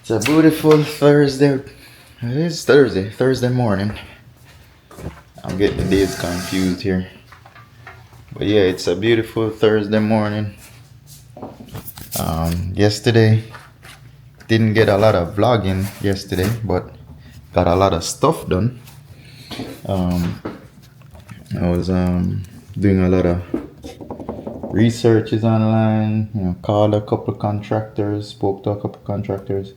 It's a beautiful Thursday. It is Thursday morning. I'm getting the days confused here. But yeah, it's a beautiful Thursday morning. Yesterday, didn't get a lot of vlogging yesterday, but got a lot of stuff done. I was doing a lot of researches online, called a couple contractors, spoke to a couple contractors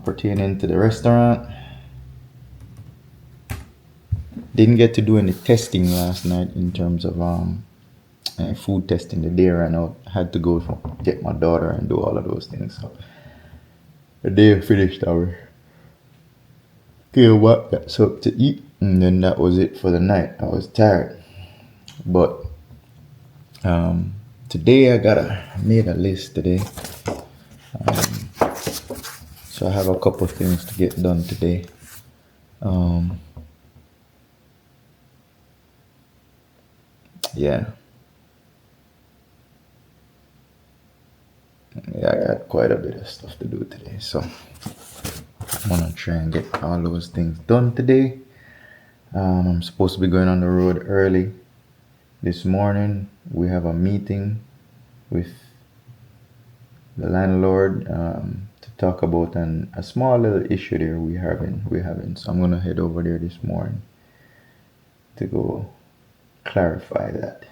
pertaining to the restaurant. Didn't get to do any testing last night in terms of food testing. The day ran out. I had to go get my daughter and do all of those things. So the day finished, got something to eat, and then that was it for the night. I was tired, but today I made a list today. So I have a couple things to get done today. Yeah, I got quite a bit of stuff to do today, so I'm gonna try and get all those things done today. I'm supposed to be going on the road early this morning. We have a meeting with the landlord to talk about a small little issue there we're having. So I'm gonna head over there this morning to go clarify that.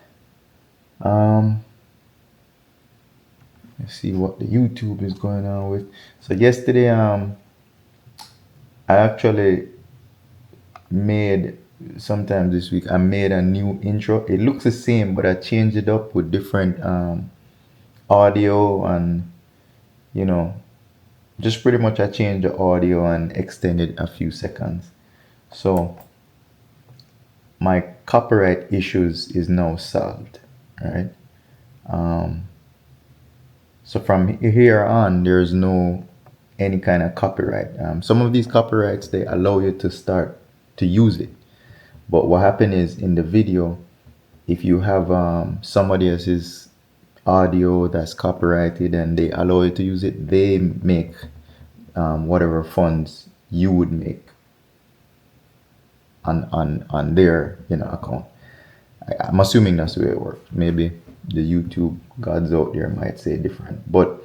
Let's see what the YouTube is going on with. So yesterday, I actually made, sometime this week, I made a new intro. It looks the same, but I changed it up with different audio and, just pretty much I changed the audio and extended a few seconds. So my copyright issues is now solved, right? So from here on, there's no any kind of copyright. Some of these copyrights, they allow you to start to use it. But what happened is in the video, if you have somebody else's audio that's copyrighted and they allow you to use it, they make whatever funds you would make on their account. I'm assuming that's the way it works. Maybe the YouTube gods out there might say different, but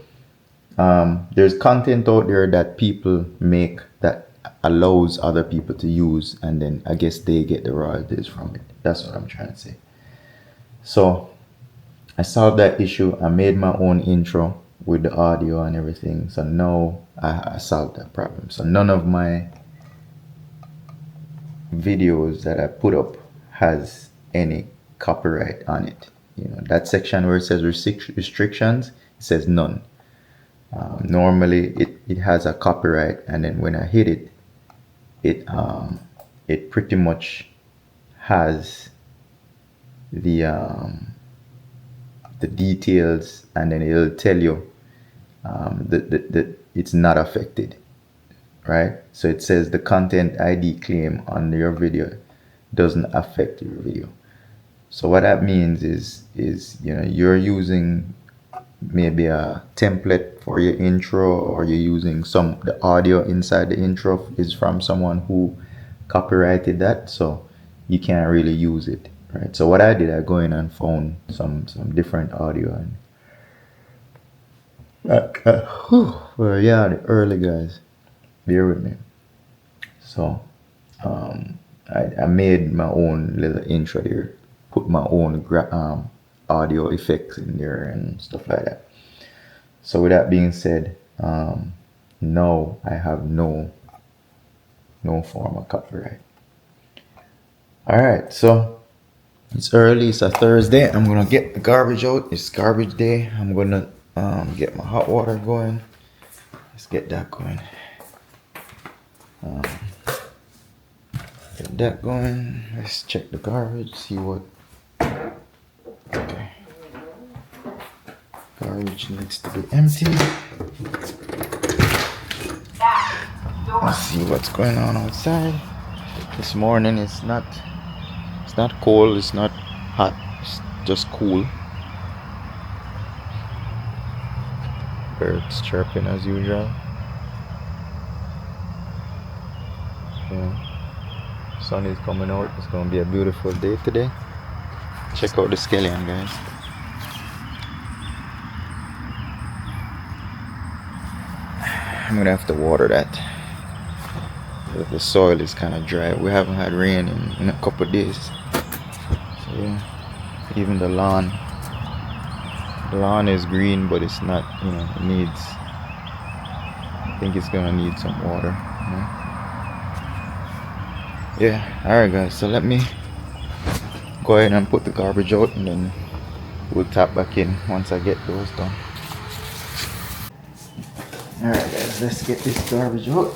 there's content out there that people make that allows other people to use, and then I guess they get the royalties from it. That's what I'm trying to say. So I solved that issue. I made my own intro with the audio and everything. So now I solved that problem. So none of my videos that I put up has any copyright on it. That section where it says restrictions, it says none. Normally it has a copyright, and then when I hit it, it pretty much has the details, and then it'll tell you that it's not affected, right? So it says the content ID claim on your video doesn't affect your video. So what that means is you're using maybe a template for your intro, or you're using the audio inside the intro is from someone who copyrighted that, so you can't really use it, right? So what I did, I go in and found some different audio, and well, yeah, the early guys, bear with me. So I made my own little intro there, put my own audio effects in there and stuff like that. So with that being said, no, I have no form of copyright. All right, so it's early, it's a Thursday. I'm gonna get the garbage out. It's garbage day. I'm gonna get my hot water going. Let's get that going. Get that going. Let's check the garbage, see what. Okay. Garbage needs to be empty. Let's see what's going on outside. This morning it's not cold, it's not hot, it's just cool. Birds chirping as usual. Yeah. Sun is coming out. It's gonna be a beautiful day today. Check out the scallion, guys. I'm gonna have to water that. The soil is kind of dry. We haven't had rain in a couple of days. So yeah, even the lawn is green, but it's not, it needs, I think it's gonna need some water. Yeah, alright guys, so let me go ahead and put the garbage out, and then we'll tap back in once I get those done. Alright guys, let's get this garbage out.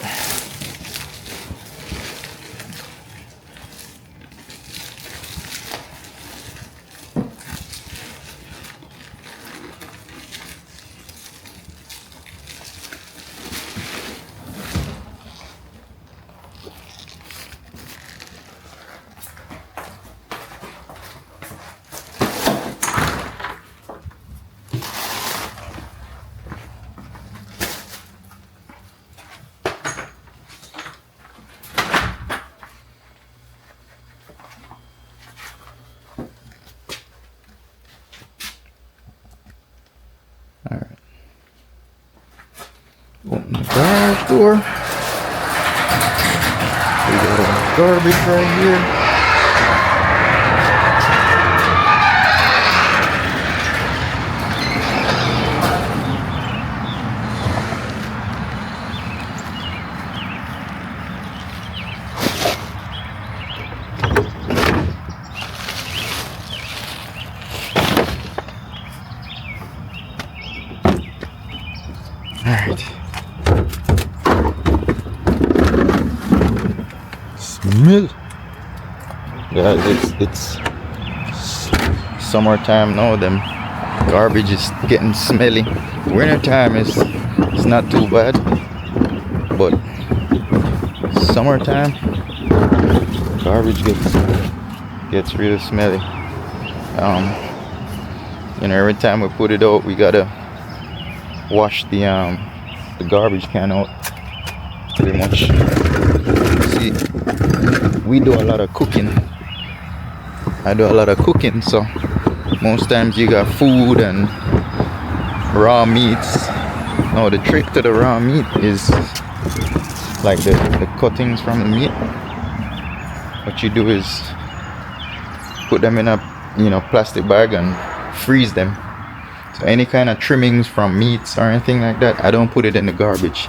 Alright. Open the garage door. We got our garbage right here. Alright. Smell. Guys, it's summertime now. Them garbage is getting smelly. Winter time is not too bad, but summertime garbage gets really smelly. Every time we put it out, we gotta wash the garbage can out pretty much. See, we do a lot of cooking. I do a lot of cooking, so most times you got food and raw meats. Now the trick to the raw meat is like the cuttings from the meat. What you do is put them in a plastic bag and freeze them. So any kind of trimmings from meats or anything like that, I don't put it in the garbage.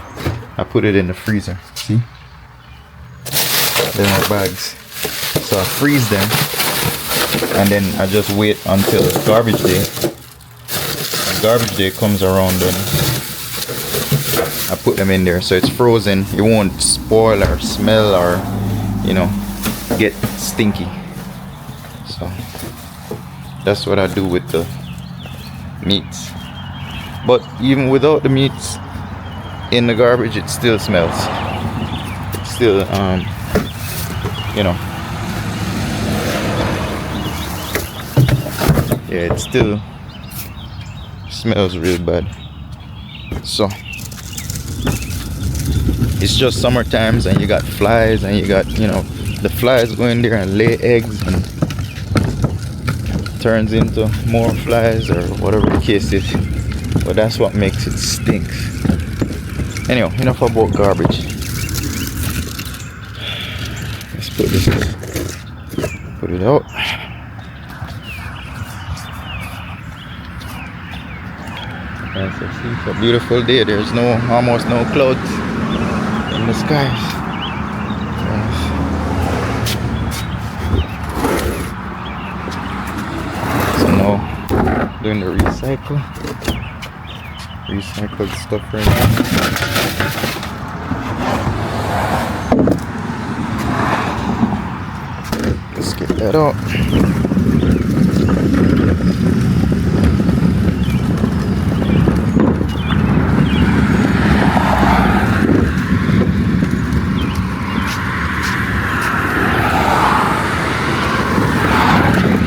I put it in the freezer. See? They're my bags. So I freeze them, and then I just wait until garbage day. When garbage day comes around, then I put them in there. So it's frozen. It won't spoil or smell or, get stinky. So that's what I do with the meats. But even without the meats in the garbage, it still smells. It's still yeah, it still smells real bad. So it's just summer times, and you got flies, and you got the flies go in there and lay eggs and turns into more flies or whatever the case is. But that's what makes it stink. Anyway, enough about garbage. Let's put it out. Yes, it's a beautiful day. There's almost no clouds in the skies. Yes. So now doing the recycled stuff right now. Let's get that out.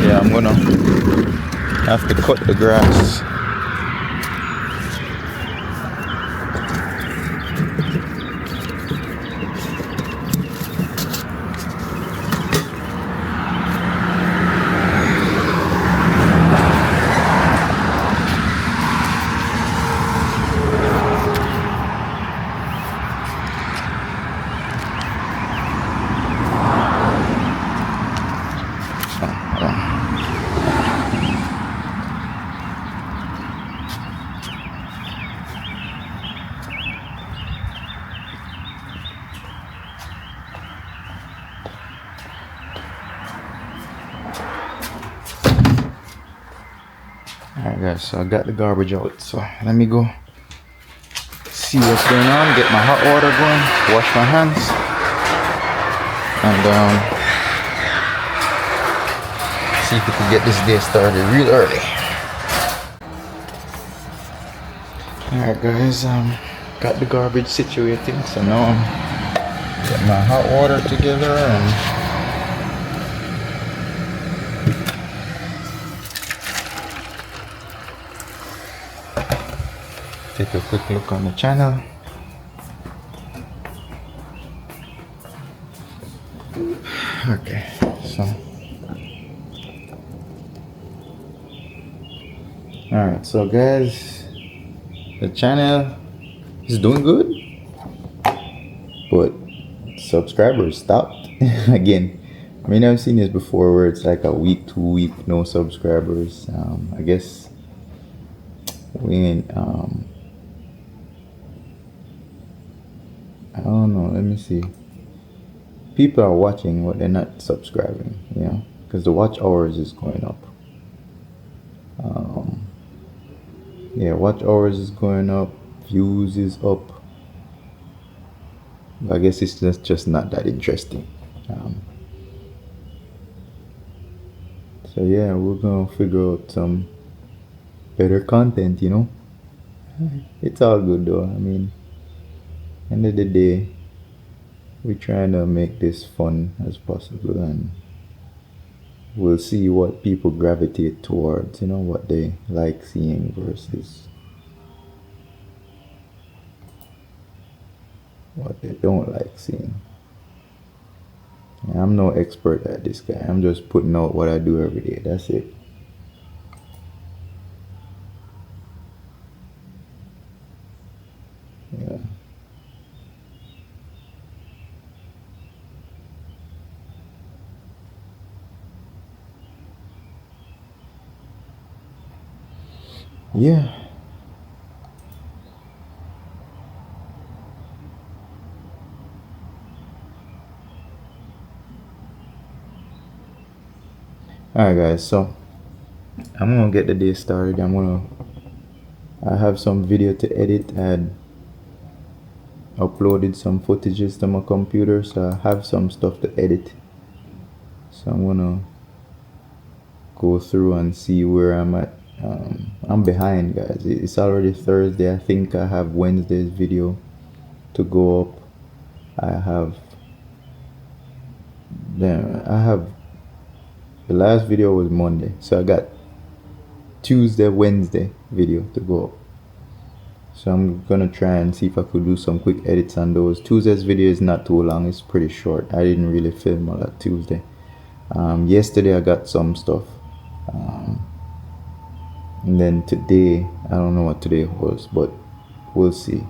Yeah, I'm gonna have to cut the grass. Alright guys, so I got the garbage out, so let me go see what's going on, get my hot water going, wash my hands, and see if we can get this day started real early. Alright guys, got the garbage situated, so now I'm getting my hot water together and take a quick look on the channel. Okay, so alright, so guys, the channel is doing good, but subscribers stopped. Again, I mean, I've seen this before where it's like a week, 2 week, no subscribers. I guess we ain't, I don't know, let me see. People are watching, but they're not subscribing, you know, because the watch hours is going up. Yeah, watch hours is going up, views is up. I guess it's just not that interesting. So yeah, we're gonna figure out some better content, you know. It's all good though. I mean, end of the day, we're trying to make this fun as possible, and we'll see what people gravitate towards, you know, what they like seeing versus what they don't like seeing. I'm no expert at this, guy. I'm just putting out what I do every day. That's it. Yeah. Yeah. Alright guys, so I'm gonna get the day started. I have some video to edit. I had uploaded some footages to my computer, so I have some stuff to edit. So I'm gonna go through and see where I'm at. I'm behind, guys. It's already Thursday. I think I have Wednesday's video to go up. I have the last video was Monday, so I got Tuesday, Wednesday video to go up. So I'm gonna try and see if I could do some quick edits on those. Tuesday's video is not too long, it's pretty short. I didn't really film a lot Tuesday. Yesterday I got some stuff, and then today, I don't know what today was, but we'll see.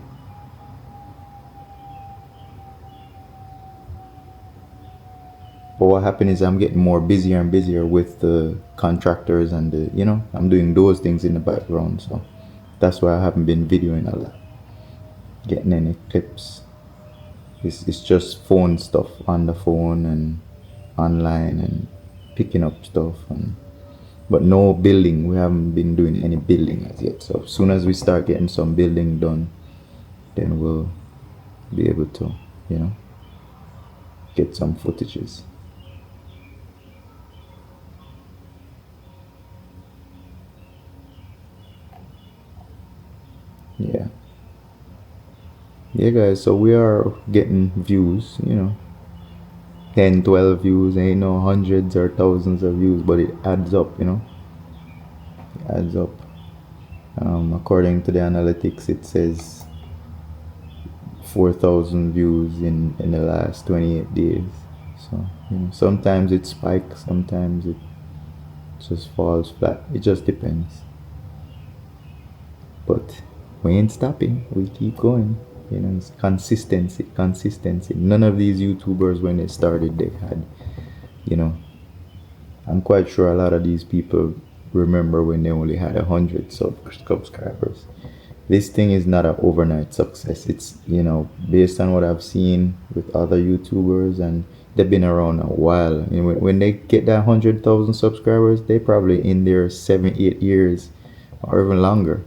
But what happened is I'm getting more busier and busier with the contractors and the, you know, I'm doing those things in the background, so that's why I haven't been videoing a lot, getting any clips. It's just phone stuff, on the phone and online and picking up stuff, but no building. We haven't been doing any building as yet, so as soon as we start getting some building done, then we'll be able to, you know, get some footages. Yeah guys, so we are getting views, you know, 10, 12 views. Ain't no hundreds or thousands of views, but it adds up, you know. It adds up. According to the analytics, it says 4,000 views in the last 28 days. So, you know, sometimes it spikes, sometimes it just falls flat. It just depends. But we ain't stopping. We keep going. You know, it's consistency. None of these YouTubers, when they started, they had, you know, I'm quite sure a lot of these people remember when they only had 100 subscribers. This thing is not an overnight success. It's, you know, based on what I've seen with other YouTubers, and they've been around a while. And when they get that 100,000 subscribers, they probably in their 7-8 years or even longer.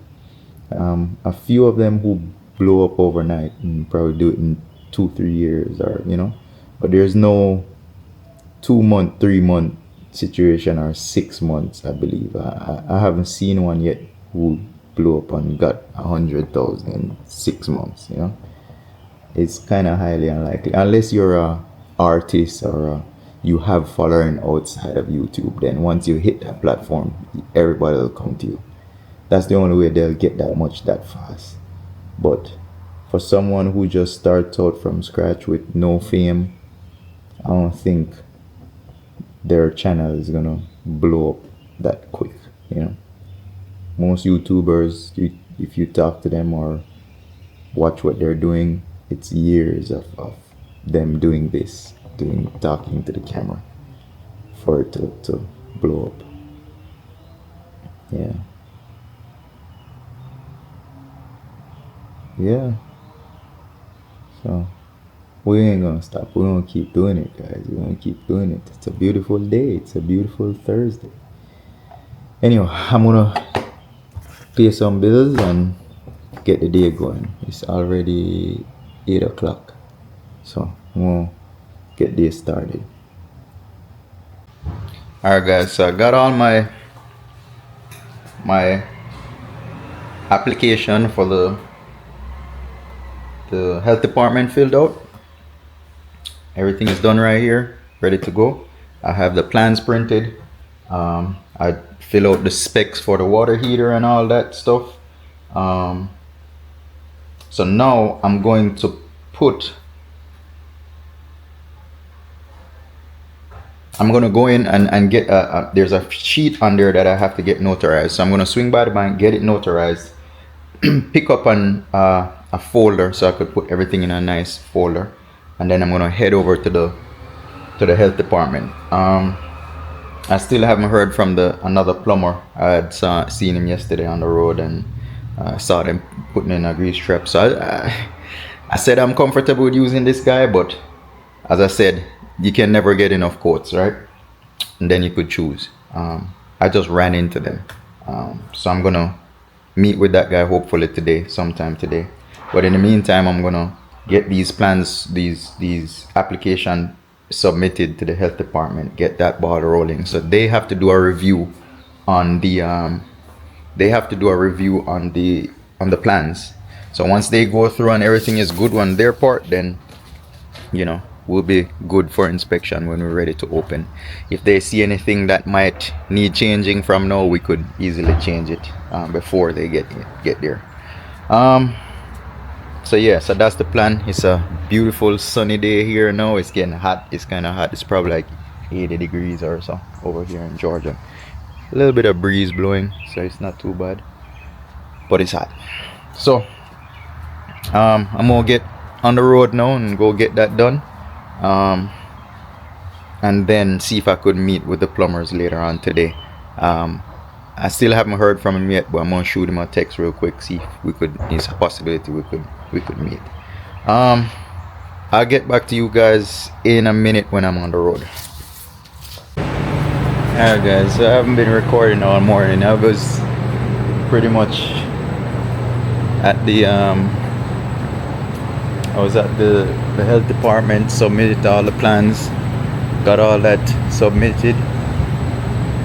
A few of them who blow up overnight and probably do it in 2-3 years, or but there's no 2 month, 3 month situation or 6 months. I believe I haven't seen one yet who blew up and got 100,000 in 6 months. It's kind of highly unlikely unless you're a artist or you have following outside of YouTube. Then once you hit that platform, everybody will come to you. That's the only way they'll get that much that fast. But for someone who just starts out from scratch with no fame, I don't think their channel is gonna blow up that quick. Most YouTubers, if you talk to them or watch what they're doing, it's years of them doing this, talking to the camera for it to blow up. Yeah. So we ain't gonna stop. We're gonna keep doing it, guys. We're gonna keep doing it. It's a beautiful day. It's a beautiful Thursday. Anyway, I'm gonna pay some bills and get the day going. It's already 8 o'clock. So I'm gonna get this started. Alright guys, so I got all my application for the health department filled out. Everything is done right here, ready to go. I have the plans printed. I fill out the specs for the water heater and all that stuff. So now I'm going to go in and get there's a sheet on there that I have to get notarized. So I'm gonna swing by the bank, get it notarized, pick up a folder so I could put everything in a nice folder, and then I'm gonna head over to the health department. I still haven't heard from another plumber. I had seen him yesterday on the road and saw them putting in a grease trap. So I said I'm comfortable with using this guy, but as I said, you can never get enough quotes, right? And then you could choose. I just ran into them. So I'm gonna meet with that guy hopefully today, sometime today. But in the meantime, I'm gonna get these plans, these application submitted to the health department, get that ball rolling. So they have to do a review on the on the plans. So once they go through and everything is good on their part, then we'll be good for inspection when we're ready to open. If they see anything that might need changing from now, we could easily change it before they get there. So yeah, so that's the plan. It's a beautiful sunny day here now. It's getting hot. It's kind of hot. It's probably like 80 degrees or so over here in Georgia. A little bit of breeze blowing, so it's not too bad, but it's hot. So I'm gonna get on the road now and go get that done, and then see if I could meet with the plumbers later on today. I still haven't heard from him yet, but I'm gonna shoot him a text real quick, see if it's a possibility we could meet. I'll get back to you guys in a minute when I'm on the road. Alright guys, so I haven't been recording all morning. I was pretty much at the health department, submitted all the plans, got all that submitted,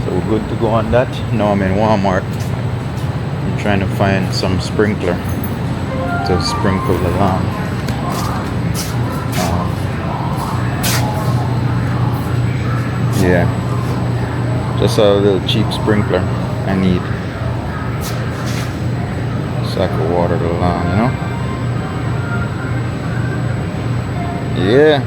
so we're good to go on that. Now I'm in Walmart. I'm trying to find some sprinkler to sprinkle the lawn. Yeah, just a little cheap sprinkler I need, so I can water the lawn, Yeah.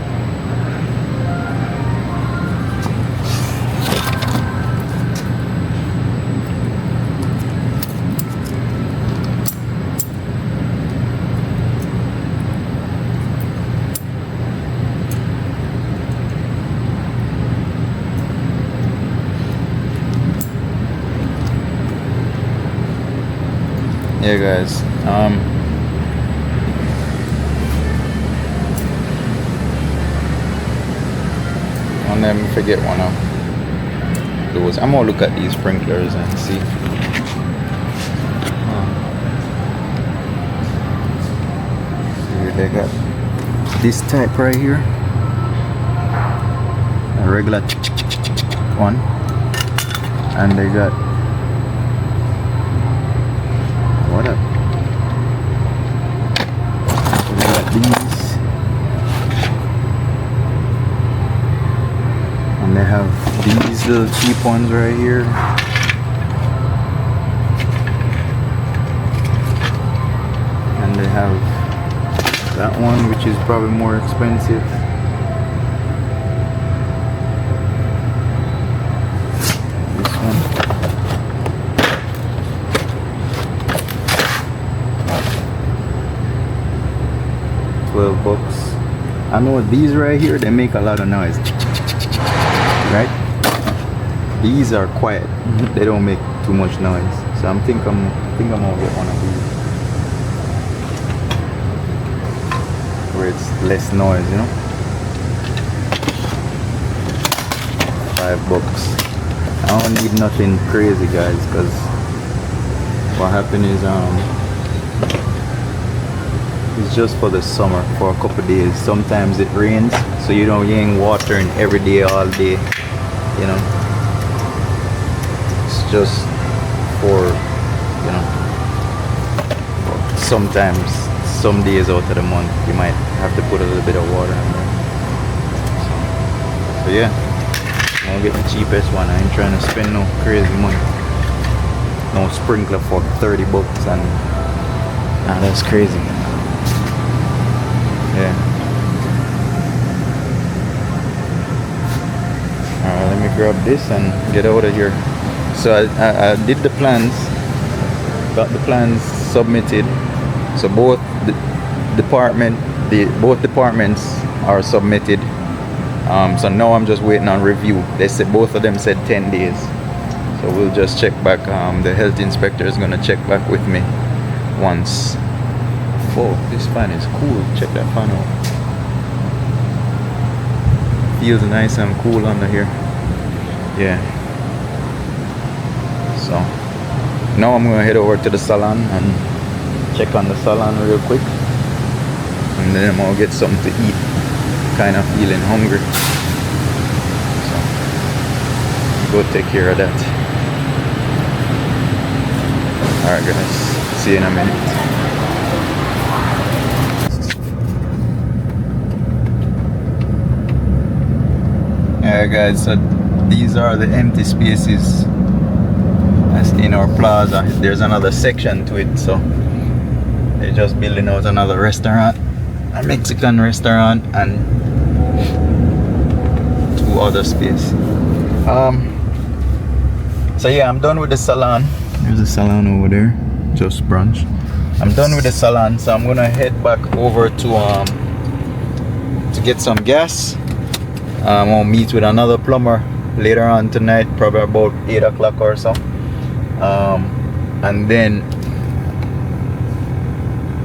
Yeah guys, I'll never forget one of those. I'm gonna look at these sprinklers and see They got this type right here, a regular one, and they got what up? They got these, and they have these little cheap ones right here. And they have that one, which is probably more expensive. This one. $12. I know these right here, they make a lot of noise. Right? These are quiet. They don't make too much noise. So I think I'm gonna get one of these, where it's less noise, you know. $5. I don't need nothing crazy, guys, because what happened is it's just for the summer, for a couple days. Sometimes it rains, so you ain't watering every day, all day, you know. It's just for, you know, sometimes some days out of the month you might have to put a little bit of water in there. So yeah, I'm gonna get the cheapest one. I ain't trying to spend no crazy money. No sprinkler for $30 and nah, that's crazy. Yeah. Alright, let me grab this and get out of here. So I did the plans, got the plans submitted. So both departments are submitted. So now I'm just waiting on review. They said both of them said 10 days. So we'll just check back. The health inspector is gonna check back with me once. Oh, this fan is cool. Check that fan out. Feels nice and cool under here. Yeah. So now I'm gonna head over to the salon and check on the salon real quick, and then I'm gonna get something to eat. Kind of feeling hungry, so go take care of that. Alright guys, see you in a minute. Alright guys, so these are the empty spaces that's in our plaza. There's another section to it, so they're just building out another restaurant, a Mexican restaurant, and 2 other spaces. So yeah, I'm done with the salon. There's a salon over there, just brunch. I'm done with the salon, so I'm gonna head back over to get some gas. I'm gonna meet with another plumber later on tonight, probably about 8 o'clock or so. And then,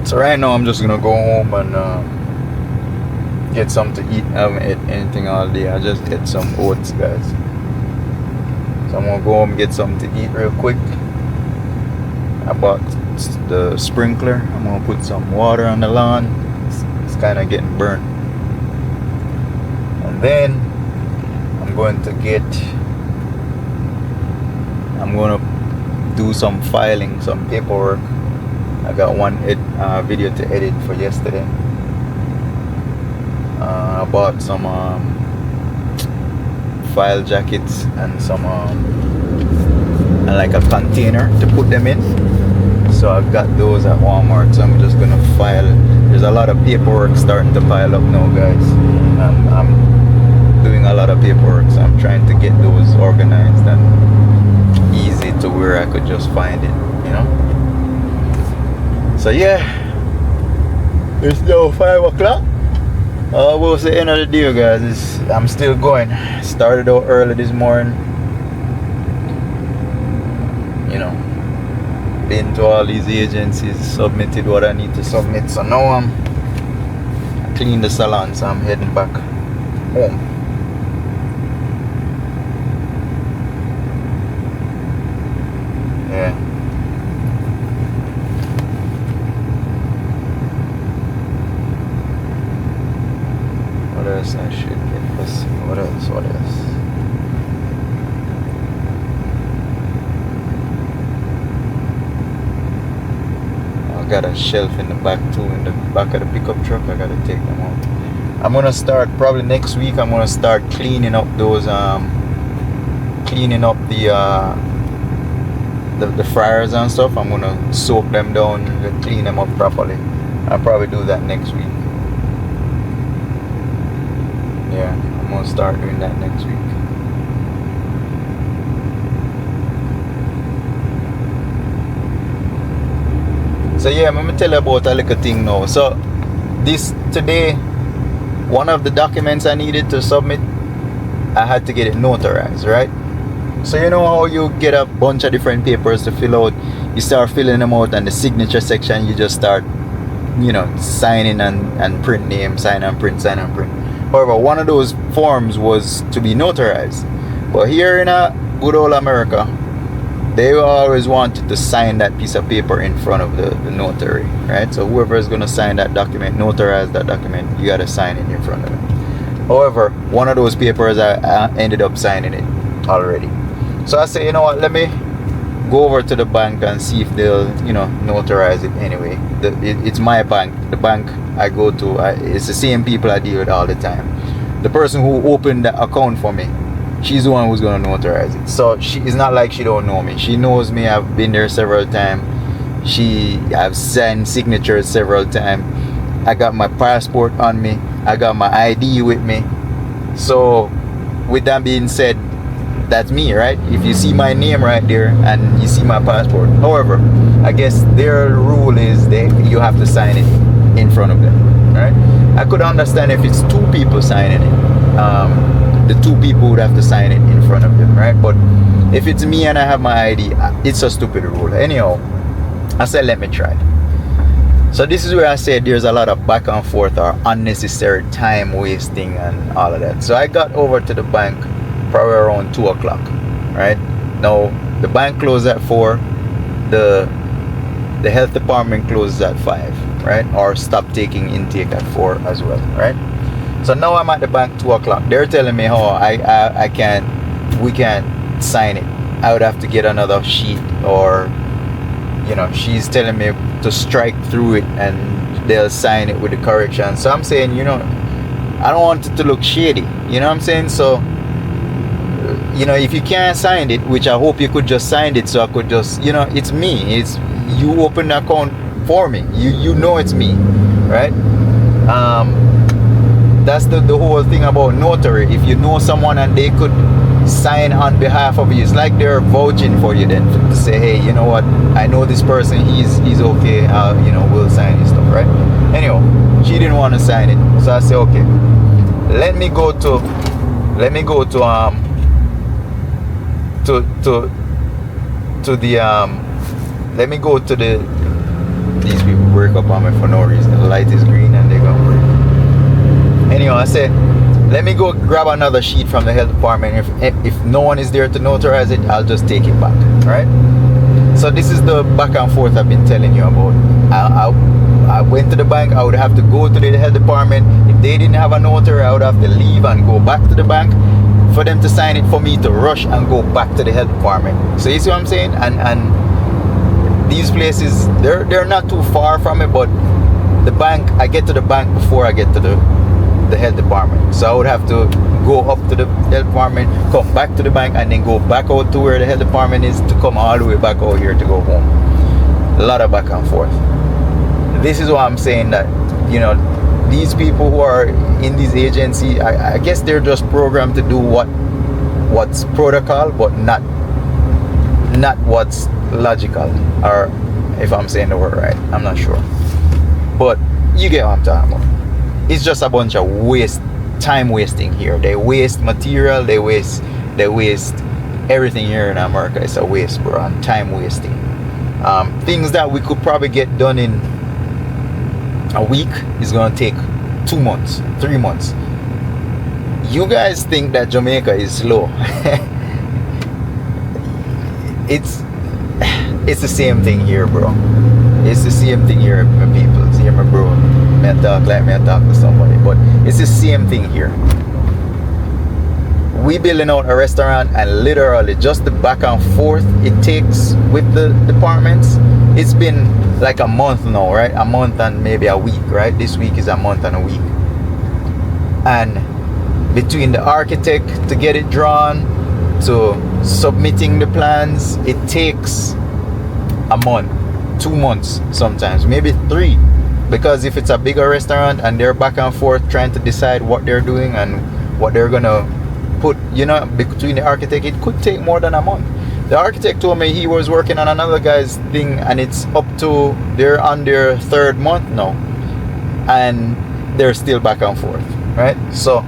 so right now I'm just gonna go home and get something to eat. I haven't ate anything all day. I just ate some oats, guys. So I'm gonna go home and get something to eat real quick. I bought the sprinkler. I'm gonna put some water on the lawn. It's kind of getting burnt. And then I'm going to do some filing, some paperwork. I got one video to edit for yesterday. I bought some file jackets and some and like a container to put them in. So I got those at Walmart, so I'm just gonna file it. There's a lot of paperwork starting to pile up now, guys. I'm doing a lot of paperwork, so I'm trying to get those organized and easy to where I could just find it, you know. So yeah, it's now 5 o'clock. We'll say end of the day, guys. I'm still going. Started out early this morning, you know, been to all these agencies, submitted what I need to submit. So now I'm cleaning the salon, so I'm heading back home. Yeah. What else I should get? Let's see. What else? What else? I got a shelf in the back too, in the back of the pickup truck. I gotta take them out. I'm gonna start probably next week. I'm gonna start cleaning up those cleaning up the fryers and stuff. I'm gonna soak them down and clean them up properly. I'll probably do that next week. Yeah, I'm gonna start doing that next week. So yeah, I'm gonna tell you about a little thing now. So today, one of the documents I needed to submit, I had to get it notarized, right? So you know how you get a bunch of different papers to fill out, you start filling them out, and the signature section you just start, signing and print name, sign and print, sign and print. However, one of those forms was to be notarized. But here in a good old America, they always wanted to sign that piece of paper in front of the notary, right? So whoever is going to sign that document, notarize that document, you got to sign it in front of them. However, one of those papers, I ended up signing it already. So I say, you know what, let me go over to the bank and see if they'll, notarize it anyway. It's my bank. The bank I go to, it's the same people I deal with all the time. The person who opened the account for me, she's the one who's going to notarize it. So it's not like she don't know me. She knows me. I've been there several times. I've signed signatures several times. I got my passport on me. I got my ID with me. So with that being said, that's me, right? If you see my name right there and you see my passport. However, I guess their rule is you have to sign it in front of them, right? I could understand if it's two people signing it. The two people would have to sign it in front of them, right? But if it's me and I have my ID, it's a stupid rule. Anyhow, I said let me try. So this is where I said there's a lot of back and forth or unnecessary time wasting and all of that. So I got over to the bank probably around 2 o'clock, right? Now the bank closed at 4, the health department closes at 5, right? Or stop taking intake at 4 as well, right? So now I'm at the bank 2 o'clock. They're telling me, we can't sign it. I would have to get another sheet, or she's telling me to strike through it and they'll sign it with the correction. So I'm saying, I don't want it to look shady. You know what I'm saying? So if you can't sign it, which I hope you could just sign it, so I could just, it's me. It's you open the account for me. You know it's me, right? That's the whole thing about notary. If you know someone and they could sign on behalf of you, it's like they're vouching for you then to say, hey, you know what? I know this person. He's okay. We'll sign his stuff, right? Anyhow, she didn't want to sign it, so I said, okay, let me go to these people break up on me for no reason. The light is green and they're gonna break. Anyhow, I said, let me go grab another sheet from the health department. If no one is there to notarize it, I'll just take it back, right? So this is the back and forth I've been telling you about. I went to the bank. I would have to go to the health department. If they didn't have a notary, I would have to leave and go back to the bank for them to sign it, for me to rush and go back to the health department. So you see what I'm saying? And these places, they're not too far from it, but the bank, I get to the bank before I get to the health department. So I would have to go up to the health department, come back to the bank, and then go back out to where the health department is to come all the way back out here to go home. A lot of back and forth. This is why I'm saying that, these people who are in these agencies, I guess they're just programmed to do what's protocol, but not what's logical, or if I'm saying the word right, I'm not sure. But you get what I'm talking about. It's just a bunch of time wasting here. They waste material, they waste everything here in America. It's a waste, bro, and time wasting. Things that we could probably get done in a week is gonna take 2 months, 3 months. You guys think that Jamaica is slow. It's the same thing here, bro. It's the same thing here, my people. hear me, bro. Me I talk like me I talk to somebody. But it's the same thing here. We building out a restaurant, and literally just the back and forth it takes with the departments, it's been like a month now, right? A month and maybe a week, right? This week is a month and a week. And between the architect to get it drawn to submitting the plans, it takes a month, 2 months sometimes, maybe 3. Because if it's a bigger restaurant and they're back and forth trying to decide what they're doing and what they're gonna put, you know, between the architect, it could take more than a month. The architect told me he was working on another guy's thing, and it's up to, they're on their 3rd month now, and they're still back and forth, right? So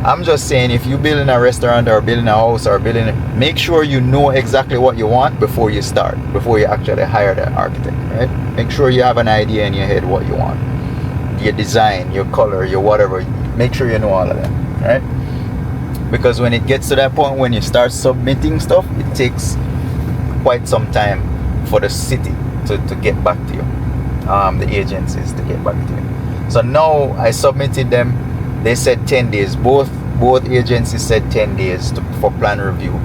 I'm just saying, if you're building a restaurant or building a house or building, make sure you know exactly what you want before you start, before you actually hire the architect, right? Make sure you have an idea in your head what you want, your design, your color, your whatever. Make sure you know all of that, right? Because when it gets to that point, when you start submitting stuff, it takes quite some time for the city to get back to you, the agencies to get back to you. So now I submitted them. They said 10 days. Both agencies said 10 days for plan review.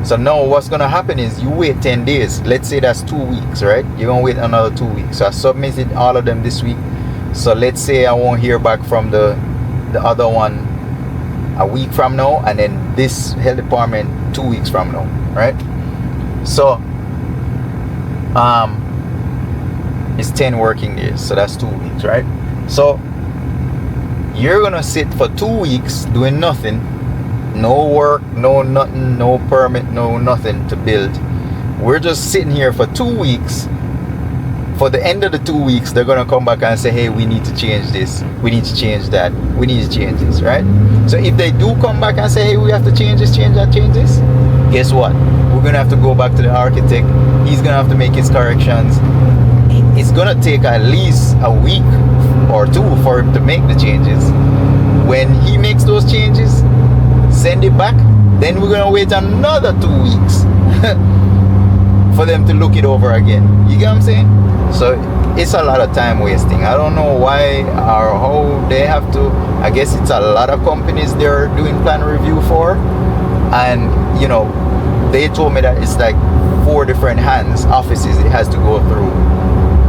So now what's gonna happen is you wait 10 days. Let's say that's 2 weeks, right? You're gonna wait another 2 weeks. So I submitted all of them this week. So let's say I won't hear back from the other one a week from now, and then this health department 2 weeks from now, right? So it's 10 working days, so that's 2 weeks, right? So you're gonna sit for 2 weeks doing nothing, no work, no nothing, no permit, no nothing to build. We're just sitting here for 2 weeks. For the end of the 2 weeks, they're gonna come back and say, hey, we need to change this, we need to change that, we need to change this, right? So if they do come back and say, hey, we have to change this, change that, change this, guess what? We're gonna have to go back to the architect. He's gonna have to make his corrections. It's gonna take at least a week or 2 for him to make the changes. When he makes those changes, send it back, then we're gonna wait another 2 weeks for them to look it over again. You get what I'm saying? So it's a lot of time wasting. I don't know why or how they have to. I guess it's a lot of companies they're doing plan review for, and you know, they told me that it's like 4 different offices it has to go through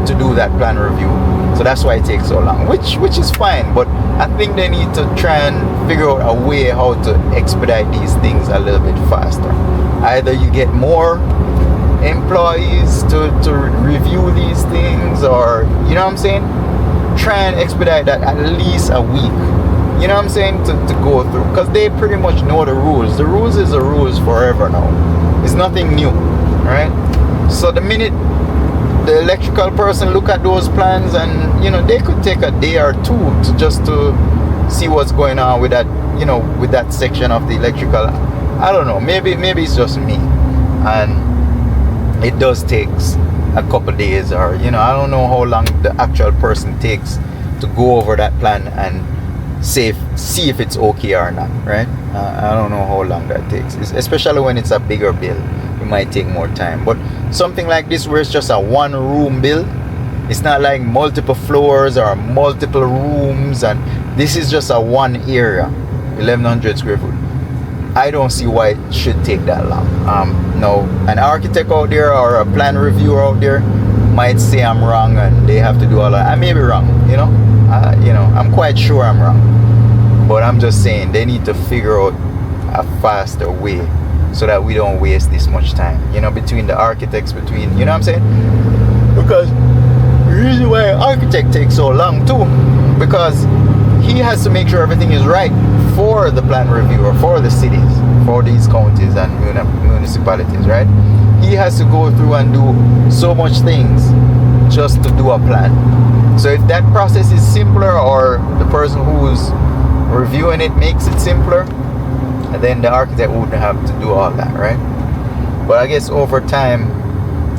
to do that plan review. So that's why it takes so long, which is fine, but I think they need to try and figure out a way how to expedite these things a little bit faster. Either you get more employees to review these things, or you know what I'm saying, try and expedite that at least a week, you know what I'm saying, to go through, because they pretty much know the rules. The rules is the rules forever now. It's nothing new, right? So the minute the electrical person look at those plans, and you know, they could take a day or 2 to just to see what's going on with that, you know, with that section of the electrical. I don't know, maybe it's just me, and it does take a couple days, or you know, I don't know how long the actual person takes to go over that plan and see if it's okay or not, right? I don't know how long that takes, especially when it's a bigger build. It might take more time. But something like this where it's just a 1-room build, it's not like multiple floors or multiple rooms, and this is just a 1 area, 1100 square foot. I don't see why it should take that long. No, an architect out there or a plan reviewer out there might say I'm wrong and they have to do all that. I may be wrong, you know. I'm quite sure I'm wrong, but I'm just saying they need to figure out a faster way so that we don't waste this much time, you know, between the architects, between, you know what I'm saying? Because the reason why an architect takes so long too, because he has to make sure everything is right for the plan reviewer, for the cities, for these counties and municipalities, right? He has to go through and do so much things just to do a plan. So if that process is simpler, or the person who's reviewing it makes it simpler, then the architect wouldn't have to do all that, right? But I guess over time,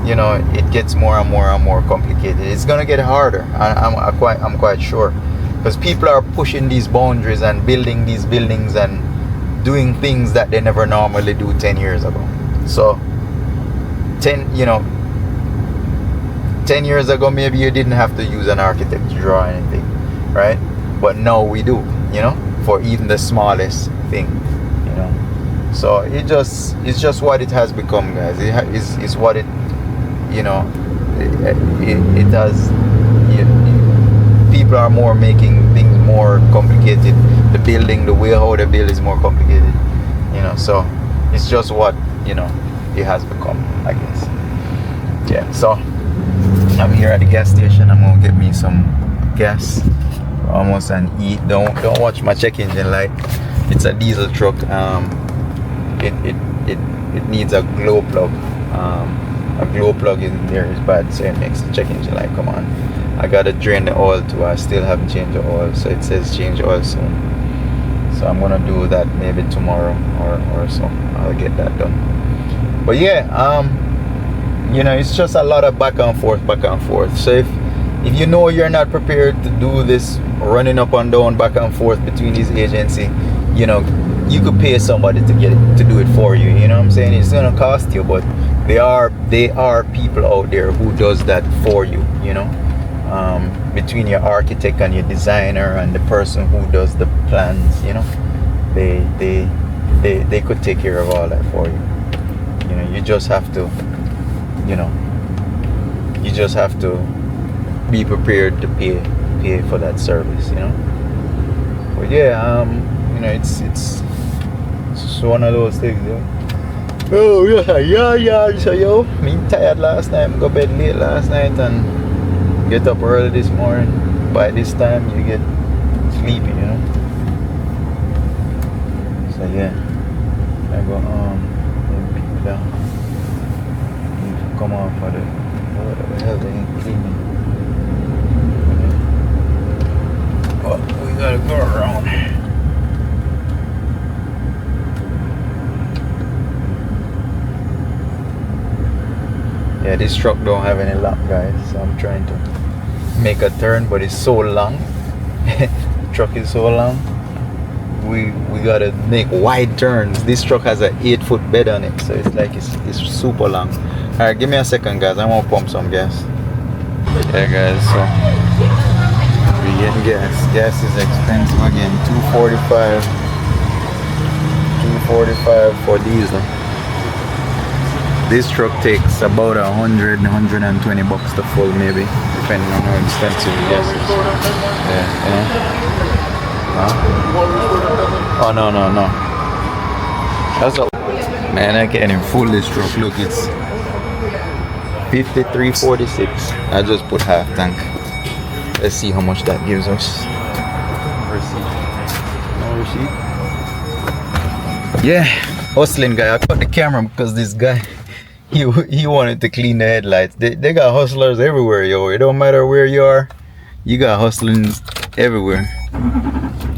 you know, it gets more and more and more complicated. It's gonna get harder. I'm quite sure, because people are pushing these boundaries and building these buildings and doing things that they never normally do 10 years ago. So 10, you know, 10 years ago, maybe you didn't have to use an architect to draw anything, right? But now we do, you know, for even the smallest thing, you know. So it's just what it has become, guys. It's what it, you know, it has. People are more making things more complicated. The way how they build is more complicated, you know. So it's just what, you know, it has become, I guess. Yeah. So I'm here at the gas station. I'm gonna get me some gas, almost, and eat. Don't watch my check engine light. It's a diesel truck. It needs a glow plug. A glow plug in there is bad, so it makes the check engine light come on. I gotta drain the oil too. I still haven't changed the oil, so it says change oil soon. So I'm gonna do that maybe tomorrow or so. I'll get that done. But yeah, you know, it's just a lot of back and forth. So if you know you're not prepared to do this running up and down, back and forth between these agencies, you know, you could pay somebody to do it for you. You know what I'm saying? It's gonna cost you, but they are people out there who does that for you. You know, between your architect and your designer and the person who does the plans, you know, they could take care of all that for you. You know, you just have to, you know, be prepared to pay for that service. You know, but yeah, you know, it's one of those things. Yeah. Oh yeah. So yo, me tired last night. Go bed late last night and get up early this morning. By this time you get sleepy, you know. So yeah, I go people down. Come on for the what the hell they ain't cleaning. Oh, we gotta go around. Yeah, this truck don't have any lap, guys, so I'm trying to make a turn, but it's so long. The truck is so long. We gotta make wide turns. This truck has an 8-foot bed on it, so it's like it's super long. Alright, give me a second, guys. I'm gonna pump some gas. Yeah, guys, so we're getting gas. Gas is expensive again. $2.45 for diesel. This truck takes about $120 to full, maybe, depending on how expensive the gas is. Yeah, huh? Oh no. That's all. Man, I can't even fool this truck. Look, it's 53.46. I just put half tank. Let's see how much that gives us. No receipt. Yeah, hustling guy. I cut the camera because this guy, he wanted to clean the headlights. They got hustlers everywhere, yo. It don't matter where you are, you got hustling everywhere.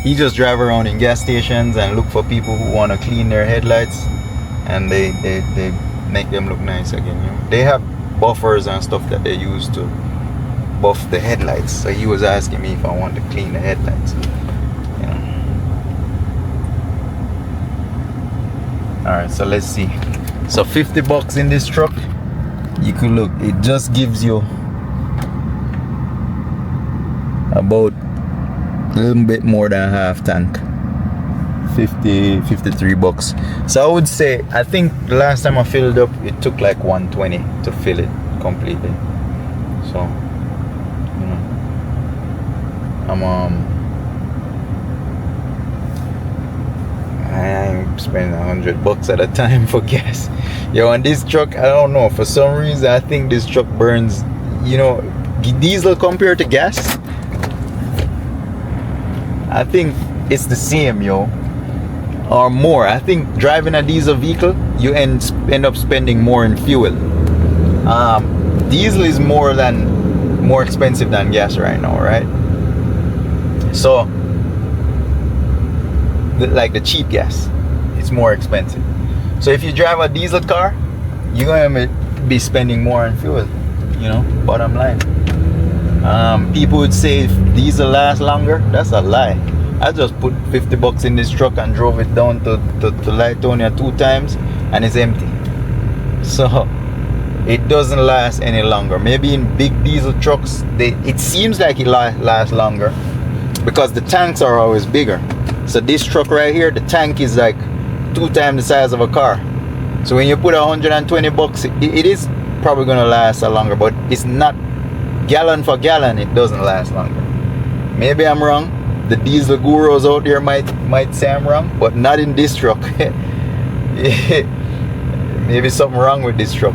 He just drive around in gas stations and look for people who want to clean their headlights, and they make them look nice again, you know. They have buffers and stuff that they use to buff the headlights. So he was asking me if I want to clean the headlights, you know. Alright, so let's see. So $50 in this truck, you could look, it just gives you about a little bit more than half tank. $53. So I would say, I think the last time I filled up, it took like $120 to fill it completely. So, you know, I'm spending $100 at a time for gas. Yo, on this truck, I don't know, for some reason I think this truck burns, you know, diesel compared to gas. I think it's the same, yo, or more. I think driving a diesel vehicle, you end up spending more in fuel. Diesel is more expensive than gas right now, right? So, like the cheap gas, it's more expensive. So if you drive a diesel car, you're gonna be spending more on fuel, you know, bottom line. People would say if diesel lasts longer. That's a lie. I just put $50 in this truck and drove it down to Litonia 2 times, and it's empty. So it doesn't last any longer. Maybe in big diesel trucks, it seems like it lasts longer because the tanks are always bigger. So this truck right here, the tank is like 2 times the size of a car. So when you put $120, it is probably gonna last a longer, but it's not gallon for gallon. It doesn't last longer. Maybe I'm wrong. The diesel gurus out there might say I'm wrong, but not in this truck. Maybe something wrong with this truck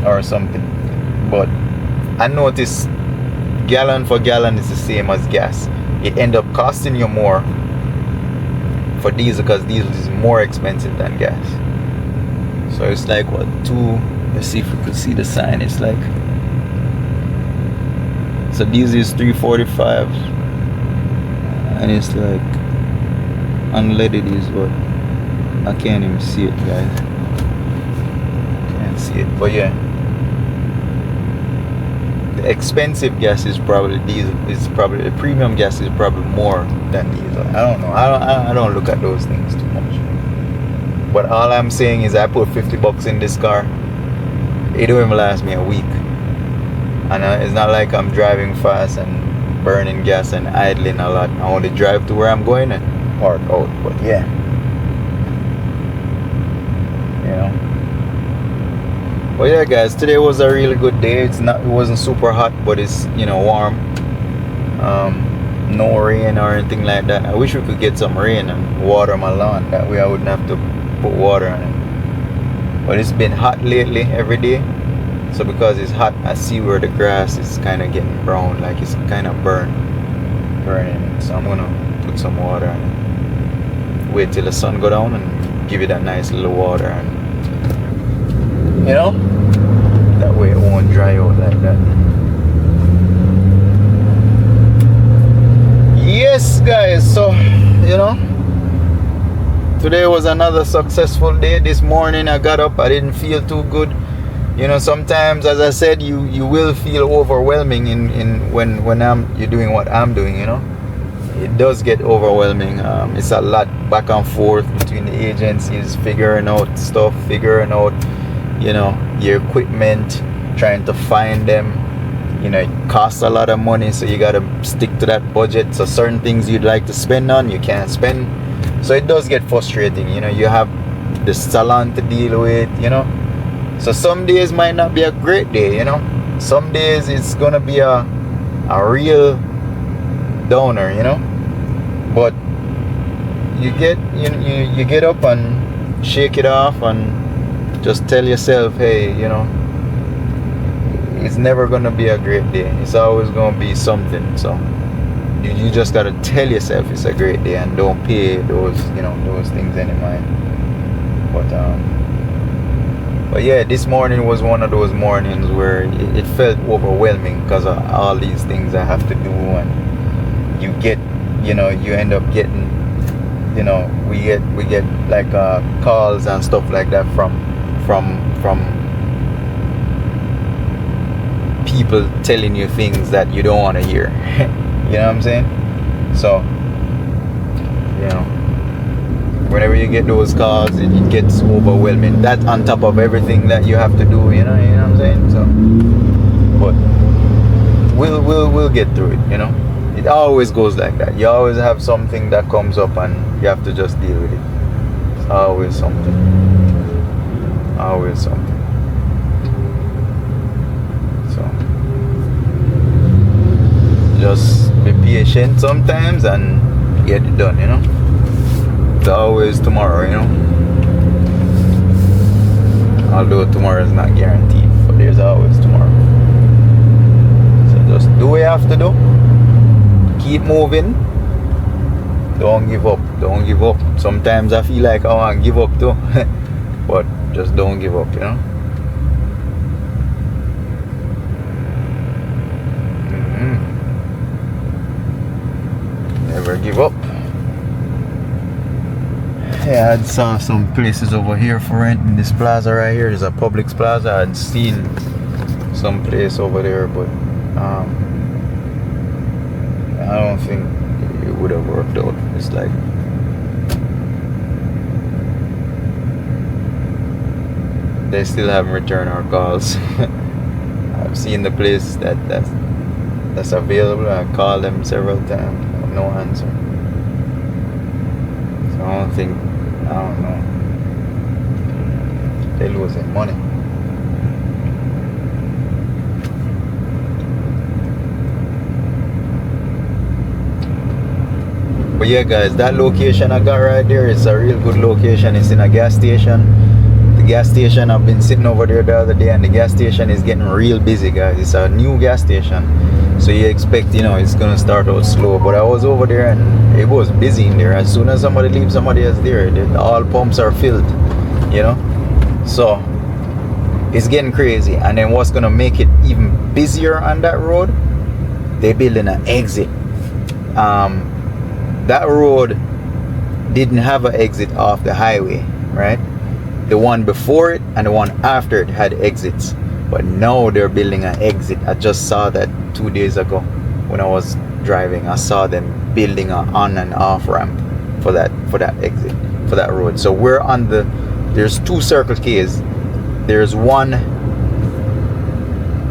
or something. But I noticed gallon for gallon is the same as gas. It end up costing you more for diesel because diesel is more expensive than gas. So it's like what, let's see if we could see the sign. It's like, so diesel is $3.45 and it's like unleaded is what, I can't even see it, guys. Can't see it, but yeah, the expensive gas is probably diesel. Is probably the premium gas is probably more than diesel. I don't know. I don't look at those things too much. But all I'm saying is I put $50 in this car. It don't even last me a week, and it's not like I'm driving fast and burning gas and idling a lot. I only drive to where I'm going and park out. But yeah, you know. But yeah, guys, today was a really good day. It wasn't super hot, but it's, you know, warm. No rain or anything like that. I wish we could get some rain and water my lawn. That way I wouldn't have to put water on it. But it's been hot lately every day. So because it's hot, I see where the grass is kind of getting brown, like it's kind of burning. So I'm gonna put some water on it. Wait till the sun go down and give it a nice little water, and you know, that way it won't dry out like that. Yes, guys, so you know, today was another successful day. This morning I got up, I didn't feel too good. You know, sometimes, as I said, you will feel overwhelming in when you're doing what I'm doing. You know, it does get overwhelming. It's a lot back and forth between the agencies, figuring out stuff, figuring out, you know, your equipment, trying to find them. You know, it costs a lot of money, so you gotta stick to that budget. So certain things you'd like to spend on, you can't spend. So it does get frustrating. You know, you have the salon to deal with, you know. So some days might not be a great day, you know. Some days it's gonna be a real downer, you know. But you get up and shake it off and just tell yourself, hey, you know, it's never gonna be a great day. It's always gonna be something. So you just gotta tell yourself it's a great day and don't pay those, you know, those things any mind. But yeah, this morning was one of those mornings where it felt overwhelming because of all these things I have to do, and you get, you know, you end up getting, you know, we get like calls and stuff like that from people telling you things that you don't want to hear. You know what I'm saying? So, you know, whenever you get those calls, it gets overwhelming. That on top of everything that you have to do, you know what I'm saying? So, but we'll get through it, you know. It always goes like that. You always have something that comes up and you have to just deal with it. It's always something. Always something. So, just be patient sometimes and get it done, you know. There's always tomorrow, you know. Although tomorrow is not guaranteed, but there's always tomorrow. So just do what you have to do. Keep moving. Don't give up. Don't give up. Sometimes I feel like I want to give up too. But just don't give up, you know. Never give up. Yeah, I saw some places over here for rent in this plaza right here. There's a Publix plaza. I'd seen some place over there, but I don't think it would have worked out. It's like they still haven't returned our calls. I've seen the place that's available. I called them several times, no answer. So I don't know. They're losing money. But yeah, guys, that location I got right there is a real good location. It's in a gas station. The gas station, I've been sitting over there the other day, and the gas station is getting real busy, guys. It's a new gas station, so you expect, it's gonna start out slow. But I was over there and it was busy in there. As soon as somebody leaves, somebody is there. All pumps are filled, so it's getting crazy. And then what's gonna make it even busier on that road, they're building an exit. That road didn't have an exit off the highway, right? The one before it and the one after it had exits, but now they're building an exit. I just saw that 2 days ago when I was driving. I saw them building an on and off ramp for that exit, for that road. So we're on there's 2 Circle K's. There's one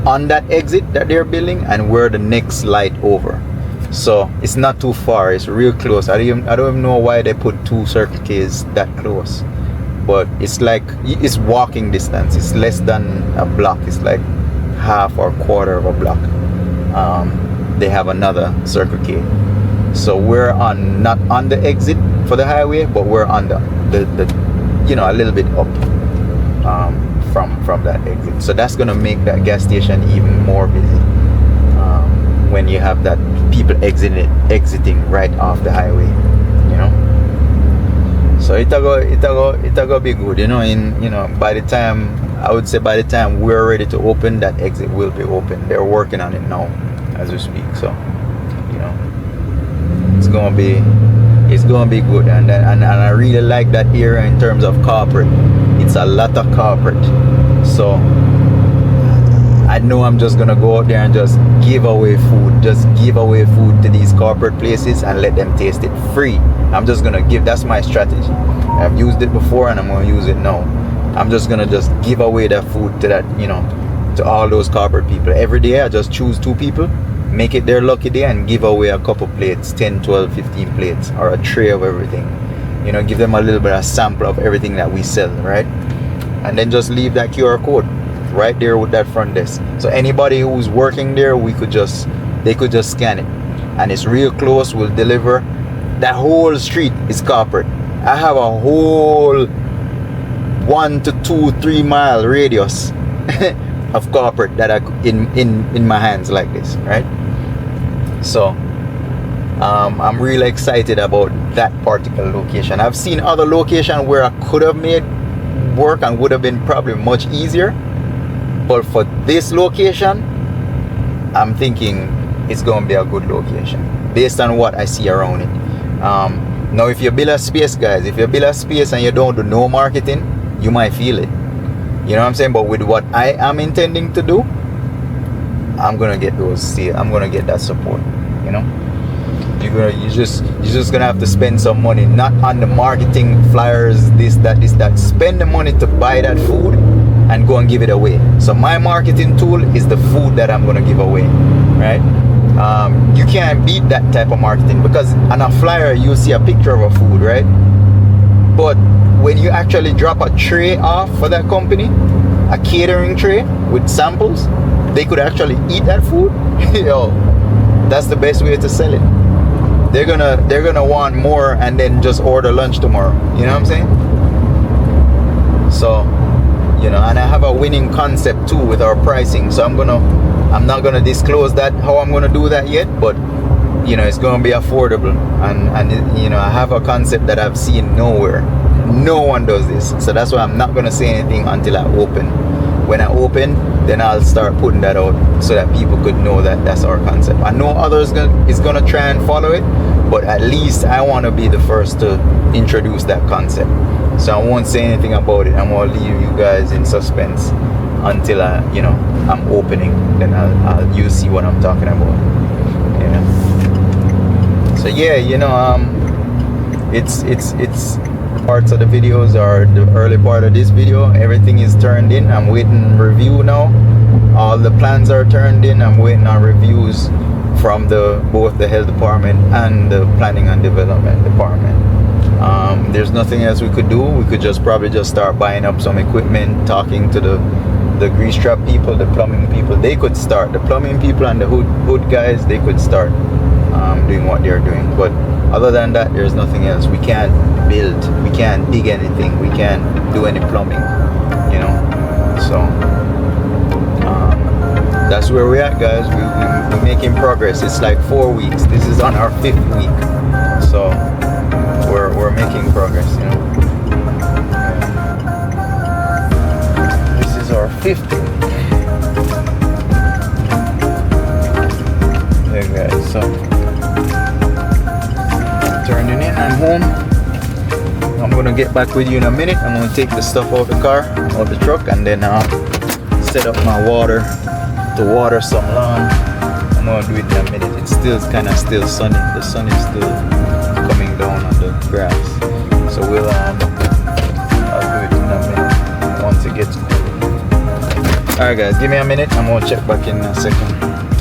on that exit that they're building, and we're the next light over. So it's not too far, it's real close. I don't even know why they put 2 Circle K's that close, but it's walking distance. It's less than a block. It's like half or quarter of a block. They have another Circle K. So we're not on the exit for the highway, but we're on the a little bit up from that exit. So that's gonna make that gas station even more busy when you have that people exiting right off the highway, So it'll go be good, by the time, I would say by the time we're ready to open, that exit will be open. They're working on it now as we speak. So, it's gonna be good. And I really like that area in terms of corporate. It's a lot of corporate. So I know I'm just gonna go out there and just give away food to these corporate places and let them taste it free. I'm just gonna that's my strategy. I've used it before and I'm gonna use it now. I'm just gonna give away that food to that, to all those corporate people. Every day I just choose 2 people, make it their lucky day, and give away a couple plates, 10, 12, 15 plates, or a tray of everything. Give them a little bit of sample of everything that we sell, right? And then just leave that QR code right there with that front desk. So anybody who's working there, they could just scan it, and it's real close. We'll deliver. That whole street is corporate. I have a whole 1 to 2, 3 mile radius of corporate that I in my hands like this, right? So I'm really excited about that particular location. I've seen other locations where I could have made work and would have been probably much easier, but for this location, I'm thinking it's going to be a good location based on what I see around it. Now, if you build a space, guys, and you don't do no marketing, you might feel it. You know what I'm saying? But with what I am intending to do, I'm gonna get those sales. I'm gonna get that support. You're just gonna have to spend some money, not on the marketing flyers, this, that. Spend the money to buy that food and go and give it away. So my marketing tool is the food that I'm gonna give away, right? You can't beat that type of marketing, because on a flyer you see a picture of a food, right? But when you actually drop a tray off for that company, a catering tray with samples, they could actually eat that food. That's the best way to sell it. They're gonna want more and then just order lunch tomorrow. You know what I'm saying? So, and I have a winning concept too with our pricing. So I'm not gonna disclose that, how I'm gonna do that yet, but it's gonna be affordable, and I have a concept that I've seen nowhere. No one does this, so that's why I'm not gonna say anything until I open. When I open, then I'll start putting that out so that people could know that that's our concept. I know others is gonna try and follow it, but at least I want to be the first to introduce that concept. So I won't say anything about it. I'm gonna leave you guys in suspense until I'm opening. Then you'll see what I'm talking about. So yeah, it's parts of the videos or the early part of this video. Everything is turned in. I'm waiting review now. All the plans are turned in. I'm waiting on reviews from both the health department and the planning and development department. There's nothing else we could do. We could probably just start buying up some equipment, talking to the grease trap people, the plumbing people. They could start, the plumbing people and the hood guys, they could start doing what they're doing. But other than that, there's nothing else. We can't build, we can't dig anything, we can't do any plumbing, you know. So that's where we're at, guys. We're making progress. It's like 4 weeks. This is on our 5th week, so we're making progress, you know. This is our 5th week. There, guys. So turning in. I'm home. I'm gonna get back with you in a minute. I'm gonna take the stuff out the car, out the truck, and then set up my water to water some lawn. I'm gonna do it in a minute. It's still kind of sunny. The sun is still coming down on the grass. So I'll do it in a minute once it gets cool. Alright, guys, give me a minute. I'm gonna check back in a second.